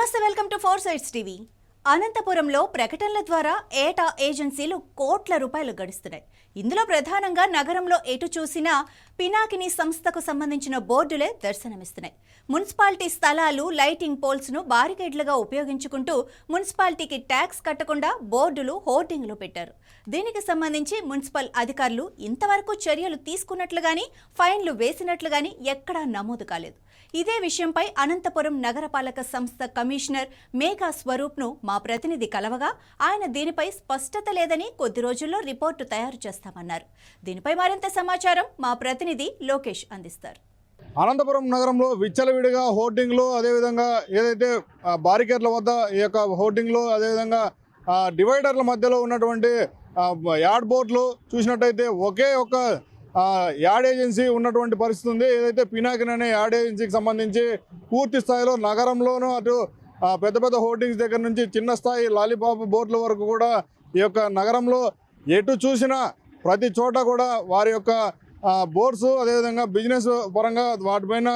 నమస్తే, welcome to four sides TV. అనంతపురంలో ప్రకటనల ద్వారా ఏటా ఏజెన్సీలు కోట్ల రూపాయలు గడిస్తున్నాయి. ఇందులో ప్రధానంగా నగరంలో ఎటు చూసినా పినాకిని సంస్థకు సంబంధించిన బోర్డులే దర్శనమిస్తున్నాయి. మున్సిపాలిటీ స్థలాలు, లైటింగ్ పోల్స్ ను బారికేడ్లుగా ఉపయోగించుకుంటూ మున్సిపాలిటీకి ట్యాక్స్ కట్టకుండా బోర్డులు, హోర్డింగ్లు పెట్టారు. దీనికి సంబంధించి మున్సిపల్ అధికారులు ఇంతవరకు చర్యలు తీసుకున్నట్లుగాని, ఫైన్లు వేసినట్లుగాని ఎక్కడా నమోదు కాలేదు. ఇదే విషయంపై అనంతపురం నగరపాలక సంస్థ కమిషనర్ మేఘా స్వరూప్ను మా ప్రతినిధి కలవగా ఆయన దీనిపై స్పష్టత లేదని, కొద్ది రోజుల్లో రిపోర్టు తయారు చేస్తామన్నారు. దీనిపై మరింత సమాచారం మా ప్రతినిధి లోకేష్ అందిస్తారు. అనంతపురం నగరంలో విచ్చలవిడిగా హోర్డింగ్లు, అదేవిధంగా ఏదైతే బారికేడ్ల వద్ద ఈ యొక్క హోర్డింగ్లు, అదేవిధంగా డివైడర్ల మధ్యలో ఉన్నటువంటి యాడ్ బోర్డులు చూసినట్టయితే ఒకే ఒక యాడ్ ఏజెన్సీ ఉన్నటువంటి పరిస్థితి ఉంది. ఏదైతే పినాకిని అనే యాడ్ ఏజెన్సీకి సంబంధించి పూర్తి స్థాయిలో నగరంలోనూ అటు పెద్ద పెద్ద హోర్డింగ్స్ దగ్గర నుంచి చిన్న స్థాయి లాలీపాప్ బోర్డుల వరకు కూడా ఈ యొక్క నగరంలో ఎటు చూసినా ప్రతి చోట కూడా వారి యొక్క బోర్డ్స్, అదేవిధంగా బిజినెస్ పరంగా వాటిపైన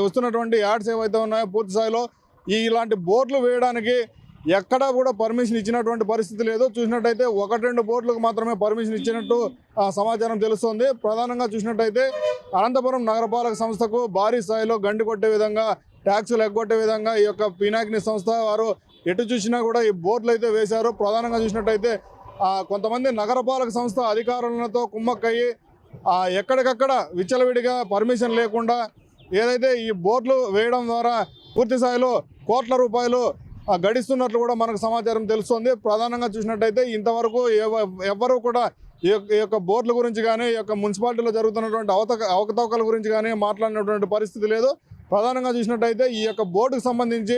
వస్తున్నటువంటి యాడ్స్ ఏవైతే ఉన్నాయో పూర్తి స్థాయిలో ఇలాంటి బోర్డులు వేయడానికి ఎక్కడా కూడా పర్మిషన్ ఇచ్చినటువంటి పరిస్థితి లేదు. చూసినట్టయితే 1-2 బోర్డులకు మాత్రమే పర్మిషన్ ఇచ్చినట్టు సమాచారం తెలుస్తోంది. ప్రధానంగా చూసినట్టయితే అనంతపురం నగరపాలక సంస్థకు భారీ స్థాయిలో గండి కొట్టే విధంగా, ట్యాక్సులు ఎగ్గొట్టే విధంగా ఈ యొక్క పినాకిని సంస్థ వారు ఎటు చూసినా కూడా ఈ బోర్డులు అయితే వేశారు. ప్రధానంగా చూసినట్టయితే కొంతమంది నగరపాలక సంస్థ అధికారులతో కుమ్మక్కయ్యి ఎక్కడికక్కడ విచ్చలవిడిగా పర్మిషన్ లేకుండా ఏదైతే ఈ బోర్డులు వేయడం ద్వారా పూర్తి స్థాయిలో కోట్ల రూపాయలు గడిస్తున్నట్లు కూడా మనకు సమాచారం తెలుస్తుంది. ప్రధానంగా చూసినట్టయితే ఇంతవరకు ఎవరు కూడా ఈ యొక్క బోర్డుల గురించి కానీ, ఈ యొక్క మున్సిపాలిటీలో జరుగుతున్నటువంటి అవకతవకల గురించి కానీ మాట్లాడినటువంటి పరిస్థితి లేదు. ప్రధానంగా చూసినట్టయితే ఈ యొక్క బోర్డుకు సంబంధించి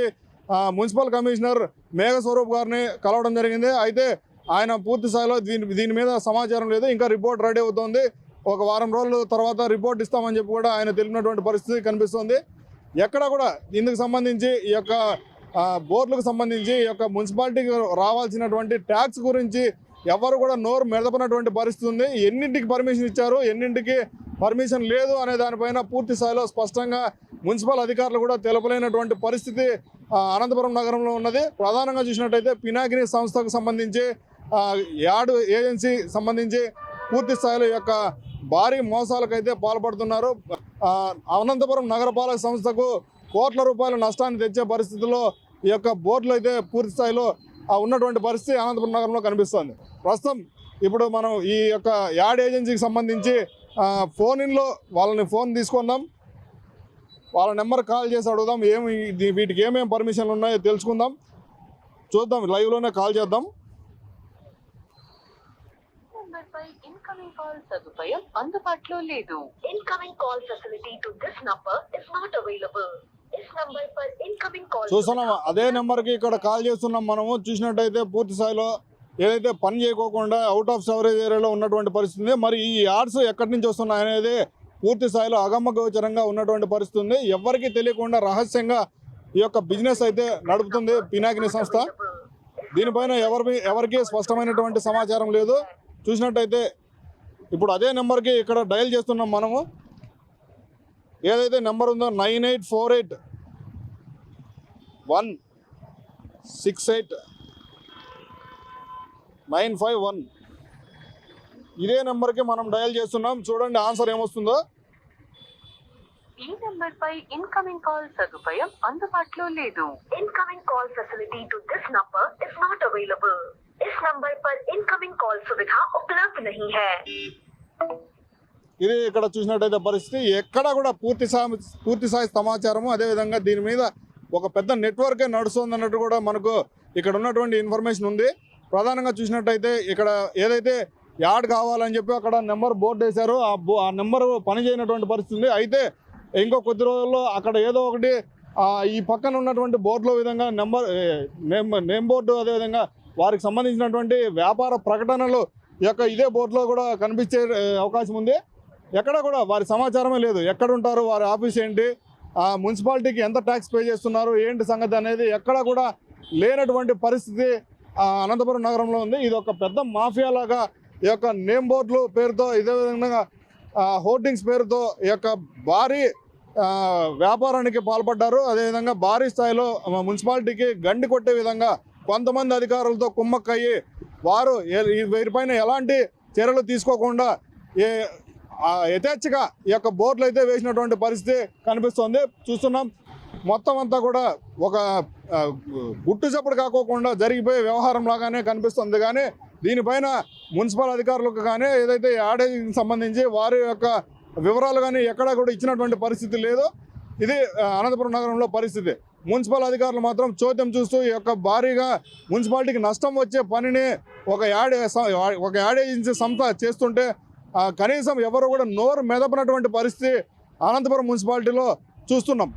మున్సిపల్ కమిషనర్ మేఘ స్వరూప్ గారిని కలవడం జరిగింది. అయితే ఆయన పూర్తి స్థాయిలో దీని మీద సమాచారం లేదు, ఇంకా రిపోర్ట్ రెడీ అవుతుంది, ఒక వారం రోజుల తర్వాత రిపోర్ట్ ఇస్తామని చెప్పి కూడా ఆయన తెలిపినటువంటి పరిస్థితి కనిపిస్తుంది. ఎక్కడ కూడా ఇందుకు సంబంధించి ఈ యొక్క బోర్డులకు సంబంధించి ఈ యొక్క మున్సిపాలిటీకి రావాల్సినటువంటి ట్యాక్స్ గురించి ఎవరు కూడా నోరు మెదపనటువంటి పరిస్థితి ఉంది. ఎన్నింటికి పర్మిషన్ ఇచ్చారు, ఎన్నింటికి పర్మిషన్ లేదు అనే దానిపైన పూర్తి స్థాయిలో స్పష్టంగా మున్సిపల్ అధికారులు కూడా తెలపలేనటువంటి పరిస్థితి అనంతపురం నగరంలో ఉన్నది. ప్రధానంగా చూసినట్టయితే పినాకిని సంస్థకు సంబంధించి యాడ్ ఏజెన్సీ సంబంధించి పూర్తి స్థాయిలో ఈ యొక్క భారీ మోసాలకైతే పాల్పడుతున్నారు. అనంతపురం నగరపాలక సంస్థకు కోట్ల రూపాయల నష్టాన్ని తెచ్చే పరిస్థితుల్లో ఈ యొక్క బోర్డులు అయితే పూర్తి స్థాయిలో ఉన్నటువంటి పరిస్థితి అనంతపురం నగరంలో కనిపిస్తుంది. ప్రస్తుతం ఇప్పుడు మనం ఈ యొక్క యాడ్ ఏజెన్సీకి సంబంధించి ఫోన్లో వాళ్ళని ఫోన్ తీసుకుందాం, వాళ్ళ నెంబర్ కాల్ చేసి అడుగుదాం, వీటికి ఏమేమి పర్మిషన్లు ఉన్నాయో తెలుసుకుందాం, చూద్దాం, లైవ్లోనే కాల్ చేద్దాం. ఇన్కమింగ్ కాల్ సదుపాయం అందుబాటులో లేదు. Incoming call facility to this number is not available. చూస్తున్నాం, అదే నెంబర్కి ఇక్కడ కాల్ చేస్తున్నాం మనము. చూసినట్టయితే పూర్తి స్థాయిలో ఏదైతే పని చేయకోకుండా అవుట్ ఆఫ్ కవరేజ్ ఏరియాలో ఉన్నటువంటి పరిస్థితి. మరి ఈ యాడ్స్ ఎక్కడి నుంచి వస్తున్నాయి అనేది పూర్తి స్థాయిలో అగమ్య గోచరంగా ఉన్నటువంటి పరిస్థితి ఉంది. ఎవరికి తెలియకుండా రహస్యంగా ఈ యొక్క బిజినెస్ అయితే నడుపుతుంది పినాకిని సంస్థ. దీనిపైన ఎవరికి స్పష్టమైనటువంటి సమాచారం లేదు. చూసినట్టయితే ఇప్పుడు అదే నెంబర్కి ఇక్కడ డయల్ చేస్తున్నాం మనము. ఏదైతే నెంబర్ ఉందో 9848168951 ఇదే నెంబర్కి మనం డయల్ చేస్తున్నాం. చూడండి ఆన్సర్ ఏమొస్తుందో. ఈ నెంబర్ పై ఇన్కమింగ్ కాల్ సదుపాయం అందుబాటులో లేదు. Incoming call facility to this number is not available. इस नंबर पर इनकमिंग कॉल सुविधा उपलब्ध नहीं है. ఇది ఇక్కడ చూసినట్టయితే పరిస్థితి ఎక్కడ కూడా పూర్తి స్థాయి సమాచారము, అదేవిధంగా దీని మీద ఒక పెద్ద నెట్వర్కే నడుస్తుంది అన్నట్టు కూడా మనకు ఇక్కడ ఉన్నటువంటి ఇన్ఫర్మేషన్ ఉంది. ప్రధానంగా చూసినట్టయితే ఇక్కడ ఏదైతే యాడ్ కావాలని చెప్పి అక్కడ నెంబర్ బోర్డు వేశారో ఆ నెంబర్ పనిచేయనటువంటి పరిస్థితి ఉంది. అయితే ఇంకో కొద్ది రోజుల్లో అక్కడ ఏదో ఒకటి ఈ పక్కన ఉన్నటువంటి బోర్డులో విధంగా నేమ్ బోర్డు, అదేవిధంగా వారికి సంబంధించినటువంటి వ్యాపార ప్రకటనలు ఇదే బోర్డులో కూడా కనిపించే అవకాశం ఉంది. ఎక్కడ కూడా వారి సమాచారమే లేదు. ఎక్కడ ఉంటారు, వారి ఆఫీస్ ఏంటి, మున్సిపాలిటీకి ఎంత ట్యాక్స్ పే చేస్తున్నారు, ఏంటి సంగతి అనేది ఎక్కడ కూడా లేనటువంటి పరిస్థితి అనంతపురం నగరంలో ఉంది. ఇది ఒక పెద్ద మాఫియా లాగా ఈ యొక్క నేమ్ బోర్డులు పేరుతో, ఇదే విధంగా హోర్డింగ్స్ పేరుతో ఈ యొక్క భారీ వ్యాపారానికి పాల్పడ్డారు. అదేవిధంగా భారీ స్థాయిలో మున్సిపాలిటీకి గండి కొట్టే విధంగా కొంతమంది అధికారులతో కుమ్మక్కయ్యి వారు వీరిపైన ఎలాంటి చర్యలు తీసుకోకుండా యథేచ్ఛగా ఈ యొక్క బోర్డులు అయితే వేసినటువంటి పరిస్థితి కనిపిస్తుంది. చూస్తున్నాం మొత్తం అంతా కూడా ఒక గుట్టు చప్పుడు కాకోకుండా జరిగిపోయే వ్యవహారం లాగానే కనిపిస్తుంది. కానీ దీనిపైన మున్సిపల్ అధికారులకు కానీ ఏదైతే యాడేజీకి సంబంధించి వారి యొక్క వివరాలు కానీ ఎక్కడా కూడా ఇచ్చినటువంటి పరిస్థితి లేదు. ఇది అనంతపురం నగరంలో పరిస్థితి. మున్సిపల్ అధికారులు మాత్రం చోద్యం చూస్తూ ఈ యొక్క భారీగా మున్సిపాలిటీకి నష్టం వచ్చే పనిని ఒక యాడ్ ఏజెన్సీ సంస్థ చేస్తుంటే కనీసం ఎవరు కూడా నోరు మెదపనటువంటి పరిస్థితి అనంతపురం మున్సిపాలిటీలో చూస్తున్నాం.